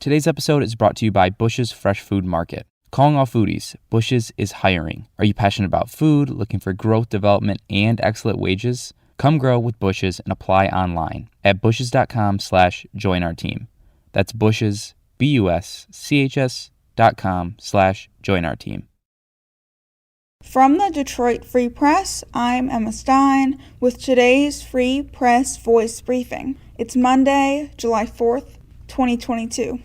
Today's episode is brought to you by Bush's Fresh Food Market. Calling all foodies, Bush's is hiring. Are you passionate about food, looking for growth, development, and excellent wages? Come grow with Bush's and apply online at bushes.com/join our team. That's Bush's, BUSCHS.com/join our team. From the Detroit Free Press, I'm Emma Stein with today's Free Press Voice Briefing. It's Monday, July 4th, 2022.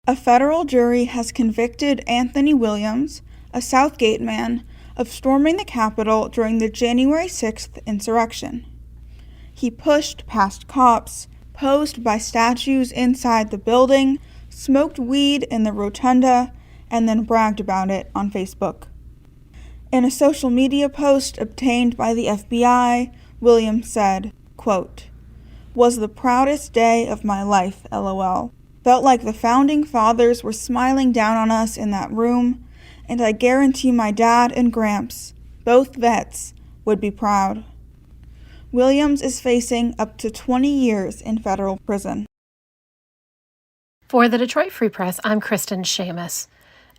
A federal jury has convicted Anthony Williams, a Southgate man, of storming the Capitol during the January 6th insurrection. He pushed past cops, posed by statues inside the building, smoked weed in the rotunda, and then bragged about it on Facebook. In a social media post obtained by the FBI, Williams said, quote, "Was the proudest day of my life, LOL. Felt like the founding fathers were smiling down on us in that room, and I guarantee my dad and Gramps, both vets, would be proud." Williams is facing up to 20 years in federal prison. For the Detroit Free Press, I'm Kristen Seamus.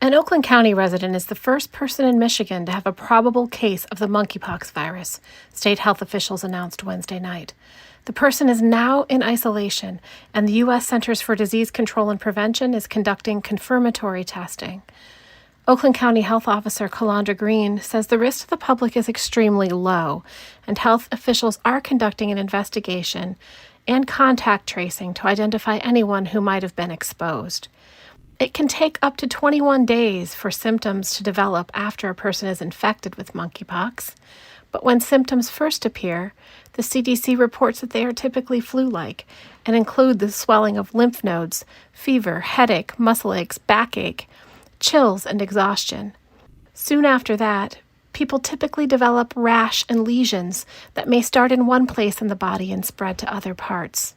An Oakland County resident is the first person in Michigan to have a probable case of the monkeypox virus, state health officials announced Wednesday night. The person is now in isolation, and the U.S. Centers for Disease Control and Prevention is conducting confirmatory testing. Oakland County Health Officer Calandra Green says the risk to the public is extremely low, and health officials are conducting an investigation and contact tracing to identify anyone who might have been exposed. It can take up to 21 days for symptoms to develop after a person is infected with monkeypox. But when symptoms first appear, the CDC reports that they are typically flu-like and include the swelling of lymph nodes, fever, headache, muscle aches, backache, chills, and exhaustion. Soon after that, people typically develop rash and lesions that may start in one place in the body and spread to other parts.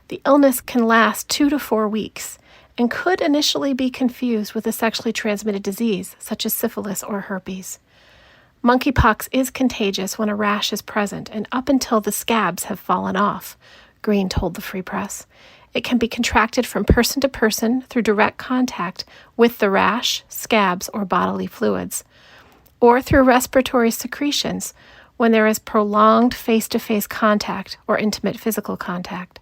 The illness can last 2 to 4 weeks and could initially be confused with a sexually transmitted disease such as syphilis or herpes. Monkeypox is contagious when a rash is present and up until the scabs have fallen off, Green told the Free Press. It can be contracted from person to person through direct contact with the rash, scabs, or bodily fluids, or through respiratory secretions when there is prolonged face-to-face contact or intimate physical contact.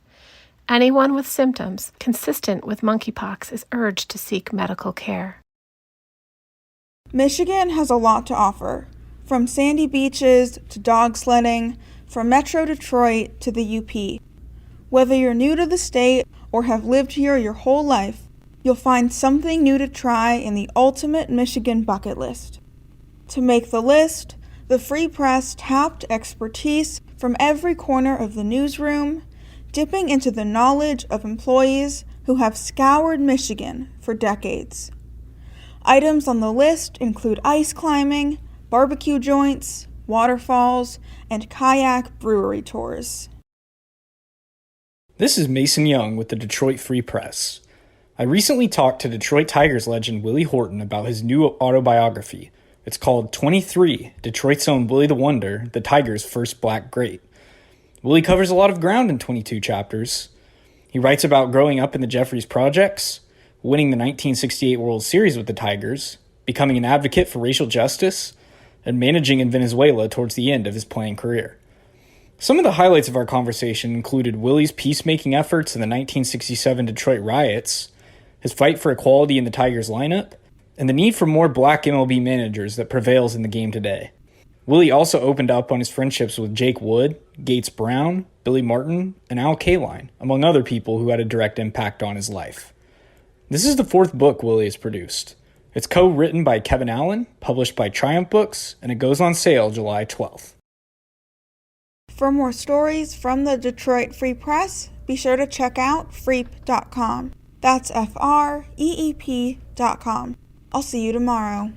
Anyone with symptoms consistent with monkeypox is urged to seek medical care. Michigan has a lot to offer. From sandy beaches to dog sledding, from Metro Detroit to the UP. Whether you're new to the state or have lived here your whole life, you'll find something new to try in the ultimate Michigan bucket list. To make the list, the Free Press tapped expertise from every corner of the newsroom, dipping into the knowledge of employees who have scoured Michigan for decades. Items on the list include ice climbing, barbecue joints, waterfalls, and kayak brewery tours. This is Mason Young with the Detroit Free Press. I recently talked to Detroit Tigers legend Willie Horton about his new autobiography. It's called 23, Detroit's own Willie the Wonder, the Tigers' first black great. Willie covers a lot of ground in 22 chapters. He writes about growing up in the Jeffries Projects, winning the 1968 World Series with the Tigers, becoming an advocate for racial justice, and managing in Venezuela towards the end of his playing career. Some of the highlights of our conversation included Willie's peacemaking efforts in the 1967 Detroit riots, his fight for equality in the Tigers lineup, and the need for more black MLB managers that prevails in the game today. Willie also opened up on his friendships with Jake Wood, Gates Brown, Billy Martin, and Al Kaline, among other people who had a direct impact on his life. This is the 4th book Willie has produced. It's co-written by Kevin Allen, published by Triumph Books, and it goes on sale July 12th. For more stories from the Detroit Free Press, be sure to check out freep.com. That's FREEP.com. I'll see you tomorrow.